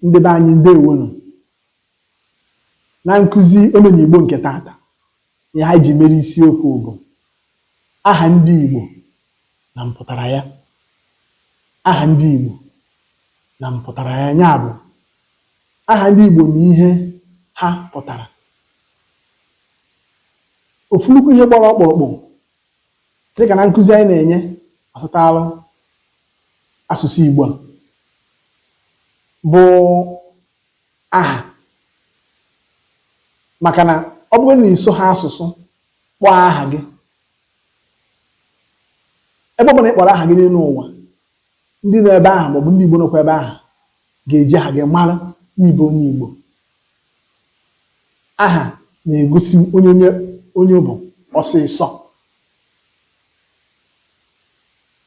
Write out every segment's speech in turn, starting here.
Ndị be anyị ndewonu. Na nkụzi omenye Igbo nke tata, ihe anyị ji mere isiokwu bụ aha ndị Igbo na mpụtara ya. Aha ndị Igbo na mpụtara ya, ya bụ aha ndị Igbo na ihe ha pụtara. Ofu nnukwu ihe gbara ọkpụrụkpụ dịka na nkụzi anyị na-enye ọtụtụ asụsụ Igbo a bụ aha. Maka na ọ bụrụ na iso ha asụsụ kpọọ aha gị, ebe ọ bụla ị kpọrọ aha gị n'elu ụwa, ndị nọ ebe ahụ maọbụ ndị Igbo nọkwa ebe ahụ ga-eji aha gị mara n'ịbụ onye Igbo. Aha na-egosi onye bụ ọsịsọ.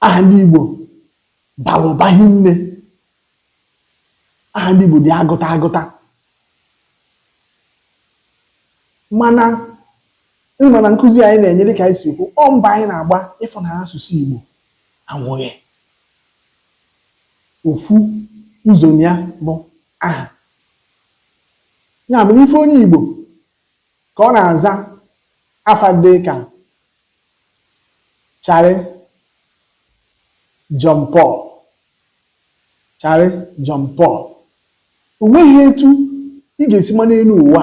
Aha ndị Igbo bara ụba hinne. Aha ndị Igbo dị agụta agụta. Mana nkụzi anyị na-enye dịka anyị si ekwu, ọ mba anyị na-agba ịfụ na asụsụ Igbo anwụghị. Ofu ụzọ ya bụ aha. Ya bụ n'ife onye Igbo ka ọ na-aza afa dị ka Charlie John Paul. Charlie John Paul. O nweghị etu ị ga-esi ma n'elu ụwa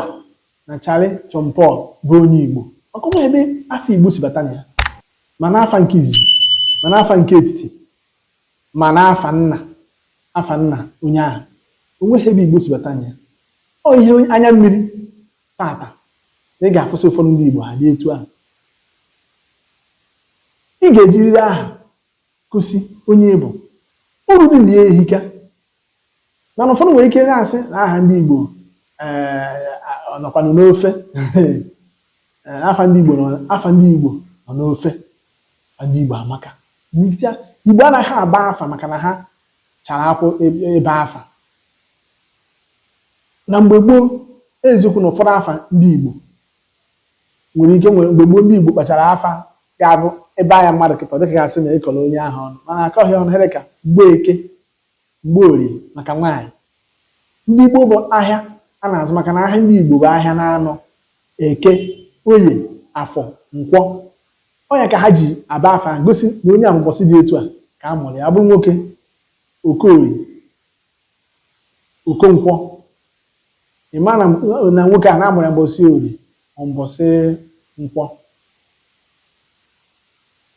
na Charlie John Paul bụ onye Igbo. Maka ọ ebe afọ Igbo si bata na ya, ma n'afa nke izizi, ma n'afa nke etiti, ma n'afa nna onye ahụ. O nweghị ebe Igbo si bata na ya. Ọ ihe anya mmiri tata na ị ga-afụsị ụfọdụ ndị Igbo ha dị etu ahụ. Ị ga-ejiriri aha gosi onye bụ. Uru dị na ya ehika. Mana ụfọdụ nwere ike na-asị na aha ndị Igbo nọkwanụ n'ofe. Afa ndị Igbo nọ n'ofe. Ndị Igbo amaka. Igbo anaghị aba afa maka na ha chara akwụ ebe afa. Na mgbe gboo, eziokwu na ụfọdụ afa ndị Igbo nwere ike mgbe gboo ndị Igbo kpachara afa ga-abụ ebe anya mmadụ kịta dịka gasị na ịkọrọ onye ahụ ọnụ, mana akọghị ọnụ here ka Mgbeke, Mgborie maka nwaanyị. Ndị Igbo bụ ahịa a na-azụ, maka na ahịa ndị Igbo bụ ahịa na-anọ Eke, Oye, Afọ, Nkwọ. Ọ ya ka ha ji aba afa gosi na onye ahụ ụbọchị dị etu a ka a mụrụ ya. Ọ bụrụ nwoke, Okorie, Okonkwọ. Ị ma na nwoke a na-amụrụ ya mbọsị Orie ma mbọsị Nkwọ.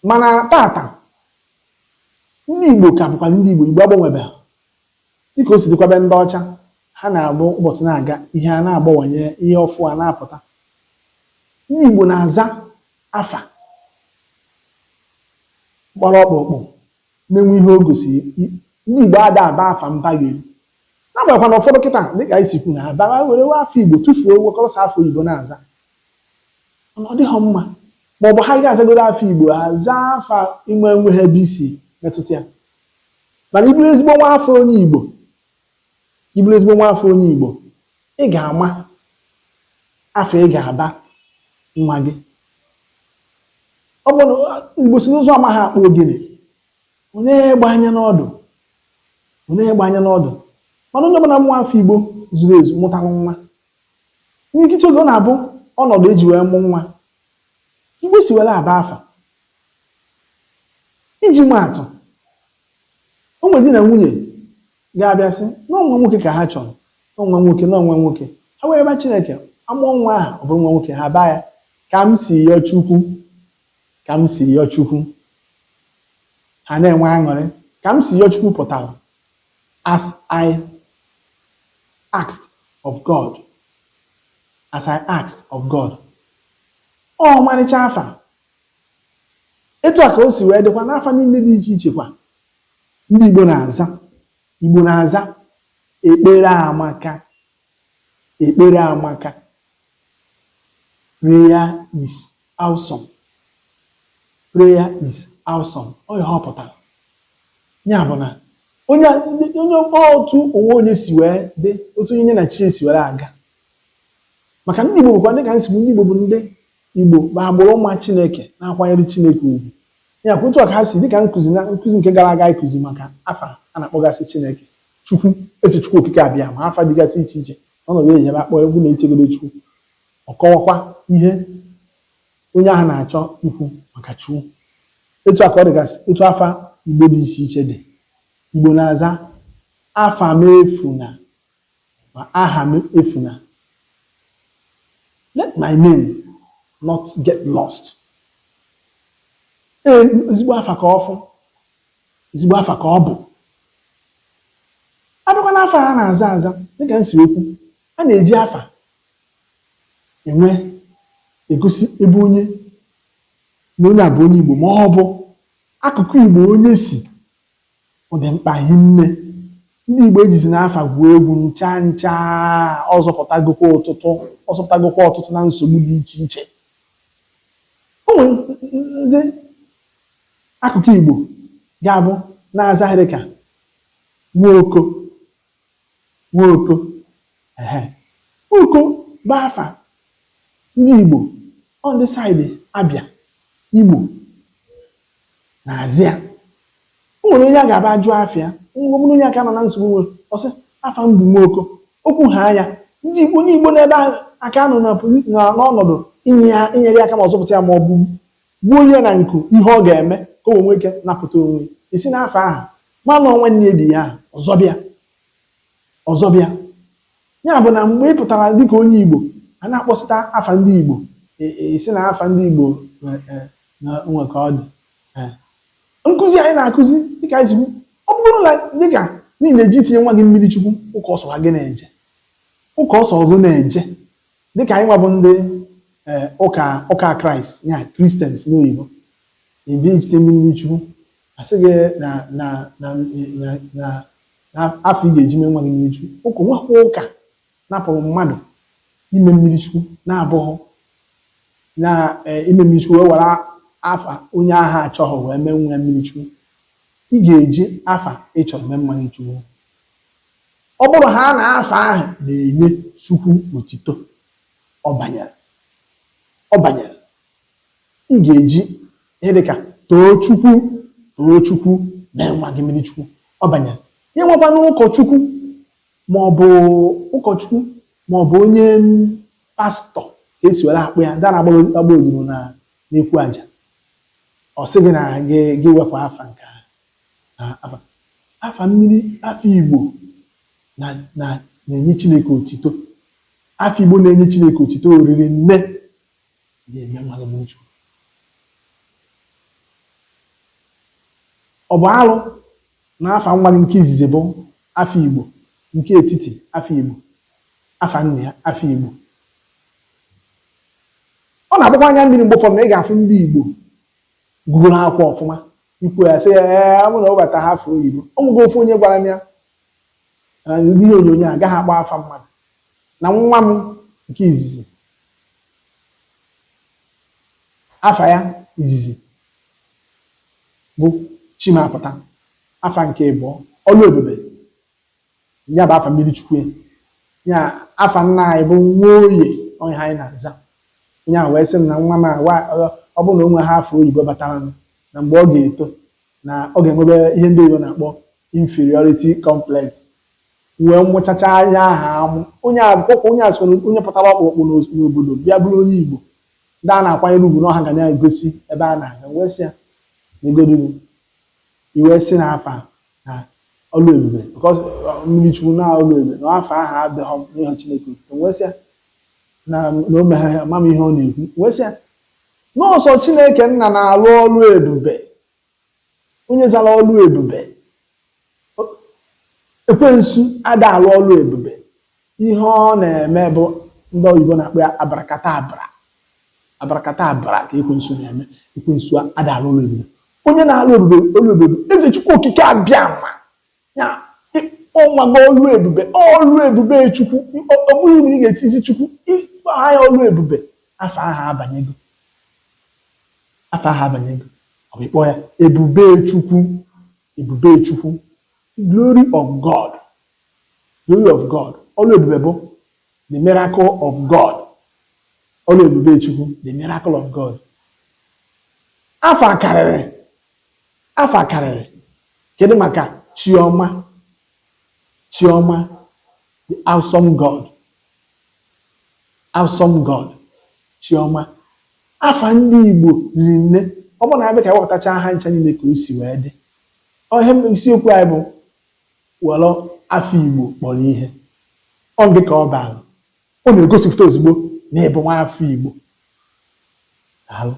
Mana tata ndị Igbo ka bụkwara ndị Igbo agbanwebeghị. Dịka o si dịkwabe ndị ọcha, ha na-abụ ụbọchị na-aga, ihe a na-agbawanye, ihe ọfụ a na-apụta. Ndị Igbo na-aza afa gbara ọkpụrụkpụ na-enwe ihe o gosiri. Ndị Igbo ada aba afa mpagheri. Na-agbakwa na ụfọdụ kịta dịka anyị sikwu na aba were afọ Igbo tụfuo wekọrọsa afọ Igbo na-aza. Ọ dịghọ mma. Ma ọ bụ ha ga-azagodo afọ Igbo, ha zaa afa inwe enwe ha ebe isi metụta ya. Mana iburu ezigbo nwa afọ onye Igbo, ị ga-ama afọ ị ga-aba nwa gị. Ọ bụ na Igbo si n'ụzọ amaghị akpọ ogene, onye gba anya n'ọdụ. Mana onye ọbụla nwa afọ Igbo zuru ezu mụtara nwa, nkịtị oge ọ na-abụ ọnọdụ eji wee mụ nwa, Igbo si were aba afa. Iji maa atụ, ụmụ di na nwunye ga-abịa sị na ọnwa nwoke ka ha chọrọ, ọnwa nwoke. Ha wee ebe Chineke amụọ nwa ahụ ọ bụrụ nwa nwoke, ha baa ya ka m si yọọ Chukwu. Ha na-enwe aṅụrị. Ka m si yọọ Chukwu pụtara as I asked of God. Ọ ọmarịcha afa. Etu a ka o si wee dịkwa n'afa niile dị iche iche kwa ndị Igbo na-aza. Ekpere amaka. Prayer is awesome. Ọ ihe ọ pụtara. Ya bụ na onye otu onwe onye si wee dị, otu onye na chi si were aga. Maka ndị Igbo bụkwa dịka nsogbu. Ndị Igbo bụ ndị Igbo bụ agbụrụ ụmụ Chineke na-akwanyere Chineke ugwu. Ya kwa otu a ka ha si dịka nkụzi nke gara aga ịkụzi maka afa a na-akpọgasị Chineke. Chukwu esi Chukwu okike abịa ma afa dịgasị iche iche ọnọdụ eji akpọ egwu na-echegodo Chukwu, ọ kọwakwa ihe onye ahụ na-achọ ikwu maka Chukwu. Etu a ka ọ dịgasị etu afa Igbo dị iche iche dị. Igbo na-aza afa m efuna ma aha m efuna. Let my name not get lost. Ezigbo afa ka ọ fụ, ezigbo afa ka ọ bụ. Abụkwa na afa a na-aza aza dịka nsi okwu, a na-eji afa egosi ebe onye na onye a bụ onye Igbo ma ọ bụ akụkụ Igbo onye si. Ọ dị mkpa hinne ndị Igbo ejizi n'afa gwuo egwu ncha ncha. Ọ zọpụtagokwa ọtụtụ na nsogbu dị iche iche. O nwere ndị akụkụ Igbo ga-abụ na-aza ha dịka Nwaoko Nwaoko bụ afa ndị Igbo on the side Abia Igbo na-azị ya. O nwere onye a ga-aba jụọ afịa mgbe onye aka nọ na nsogbu nwere ọsị afa m bụ Nwaoko, okwu ha ya ndị onye Igbo n'ebe aka nọ n'ọnọdụ inyere aka ma ọzọpụta ya ma ọ bụ gbuo ya na nku ihe ọ ga-eme ka o nwee ike napụta onwe esi n'afọ ahụ manụ nwanne ya bi ya ọzọbịa. Ya bụ na mgbe ị pụtara dịka onye Igbo a na-akpọsịta afa ndị Igbo esi na afa ndị Igbo na nwe ka ọ dị. Nkụzi anyị na-akụzi dịka izigbo ọ bụrụ na dịka n'ihi na-eji itinye nwa gị mmiri Chukwu ụka ọsọ gị na-eje ụka ọsọ gị na-eje dịka anyị nwabụ ndị ụka Kraịst ya Christians n'oyibo ebi itinye mmiri Chukwu asị gị na afọ ị ga-eji mee nwa gị mmiri Chukwu. Ụka nwekwa ụka napụrụ mmadụ ime mmiri Chukwu na-abụghị na ime mmiri Chukwu wee were afa onye agha achọghị wee mee nwa mmiri Chukwu. Ị ga-eji afa ịchọrọ mee mmanya Chukwu. Ọ bụrụ ha na afa ahụ na-enye Chukwu otito ọ banyere ị ga-eji ihe dịka too Chukwu mee nwa gị mmiri Chukwu ọ banyere. Ihe nwekwa n'ụkọchukwu maọbụ onye pastọ ka esi were akpụ ya dara agba odibo na-ekwu aja ọ sị gị na gị wepụ afa nke afa mmiri afa Igbo na-enye Chineke otito. Afa Igbo na-enye Chineke otito oriri nne ga-eme mmadụ mmiri Chukwu. Ọ bụ alụ na afa nwa gị nke izizi bụ afa Igbo, nke etiti afa Igbo, afa nna ya afa Igbo. Ọ na-agbakwa anya mmiri mgbe ụfọdụ na ị ga-afụ ndị Igbo gụgụrụ akwụkwọ ọfụma ikwu ya sị ya ọ bụrụ na ọ bata ha afọ oyibo. Ọ nwego ofu onye gwara m ya ndị ihe onyonyo agaghị agba afa mmadụ na nwa m nke izizi afa ya izizi bụ Chimapụta, afa nke ịbụọ Ọlụebube ya bụ afa mmiri Chukwu ya afa nna anyị bụ Nwoye onye anyị na-aza. Onye ahụ wee sị m na nwa m ọ bụrụ na o nwe ha afọ oyibo batara na mgbe ọ ga-eto na ọ ga-enwebe ihe ndị Igbo na-akpọ inferiority complex wee mụchacha anya aha amụ onye asịkwara onye pụtara ọkpụkpụ n'obodo bịa bụrụ onye Igbo ndị a na-akwanyere ugwu na ọha ga na-egosi ebe a na-aga wee sị ya n'egodu iwe sị na afa na Ọlụebube because mmiri Chukwu na Ọlụebube na afa aha adịghị n'ihe Chineke wee sị ya na o meghe amam ihe ọ na-ekwu wee sị ya n'ọsọ Chineke nna na-alụ ọlụ ebube. Onye zara ọlụ ebube Ekwensu ada alụ ọlụ ebube. Ihe ọ na-eme bụ ndị oyibo na-akpọ ya abarakata ka Ekwensu na-eme. Ekwensu ada alụ ọlụ ebube. Onye na-alụ ọlụ ebube eze Chukwu okike abịa ma ya ọnwago ọlụ ebube Chukwu. Ọ bụghị mgbe ị ga-etizi Chukwu ịkpọ ha ya ọlụ ebube afa aha abanyego ọ bụ ịkpọ ya ebube Chukwu glory of God. Ọlụ ebube bụ the miracle of God. Ọlụ ebube Chukwu the miracle of God. Afa karịrị kedu maka Chioma Chioma, the awesome God. Awesome God. Chioma. Afa ndị Igbo niile, ọ bụ na abịa ka ewepụtacha ha ncha niile ka o si wee dị. Ihe isiokwu anyị bụ were afọ Igbo kpọrọ ihe. Ọ dị ka ọ bara. Ọ na-egosipụta ozugbo na ịbụ nwa afọ Igbo. Daalụ.